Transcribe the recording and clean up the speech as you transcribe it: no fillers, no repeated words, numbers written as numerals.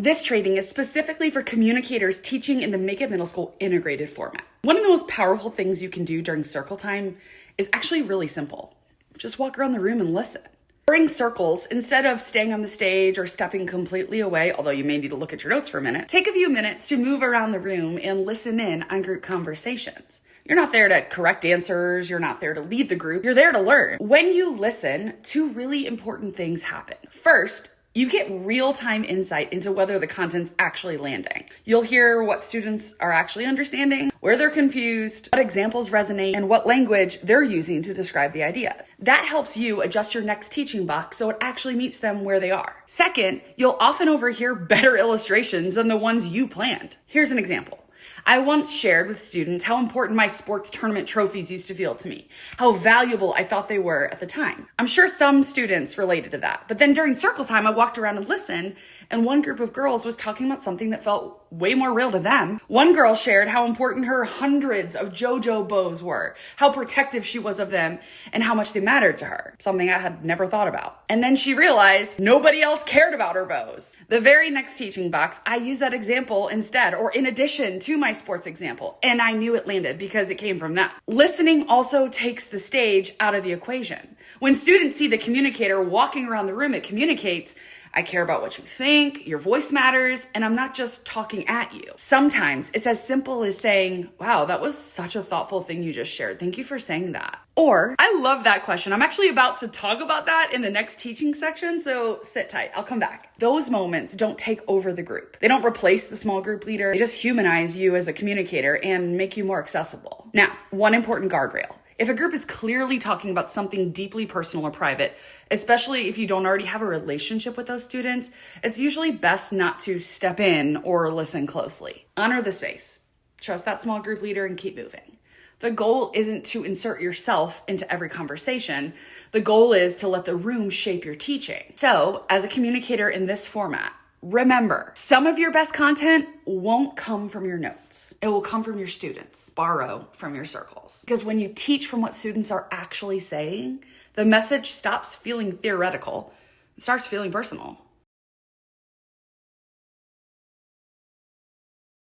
This training is specifically for communicators teaching in the Make It Middle School integrated format. One of the most powerful things you can do during circle time is actually really simple. Just walk around the room and listen. During circles, instead of staying on the stage or stepping completely away, although you may need to look at your notes for a minute, take a few minutes to move around the room and listen in on group conversations. You're not there to correct answers. You're not there to lead the group. You're there to learn. When you listen, two really important things happen. First, you get real-time insight into whether the content's actually landing. You'll hear what students are actually understanding, where they're confused, what examples resonate, and what language they're using to describe the ideas. That helps you adjust your next teaching box so it actually meets them where they are. Second, you'll often overhear better illustrations than the ones you planned. Here's an example. I once shared with students how important my sports tournament trophies used to feel to me, how valuable I thought they were at the time. I'm sure some students related to that, but then during circle time, I walked around and listened, and one group of girls was talking about something that felt way more real to them. One girl shared how important her hundreds of JoJo bows were, how protective she was of them, and how much they mattered to her, something I had never thought about. And then she realized nobody else cared about her bows. The very next teaching box, I used that example instead, or in addition to my sports example, and I knew it landed because it came from that. Listening also takes the stage out of the equation. When students see the communicator walking around the room, it communicates, I care about what you think, your voice matters, and I'm not just talking at you. Sometimes it's as simple as saying, wow, that was such a thoughtful thing you just shared. Thank you for saying that. Or, I love that question. I'm actually about to talk about that in the next teaching section, so sit tight. I'll come back. Those moments don't take over the group. They don't replace the small group leader. They just humanize you as a communicator and make you more accessible. Now, one important guardrail. If a group is clearly talking about something deeply personal or private, especially if you don't already have a relationship with those students, it's usually best not to step in or listen closely. Honor the space. Trust that small group leader and keep moving. The goal isn't to insert yourself into every conversation. The goal is to let the room shape your teaching. So, as a communicator in this format, remember, some of your best content won't come from your notes. It will come from your students. Borrow from your circles. Because when you teach from what students are actually saying, the message stops feeling theoretical. It starts feeling personal.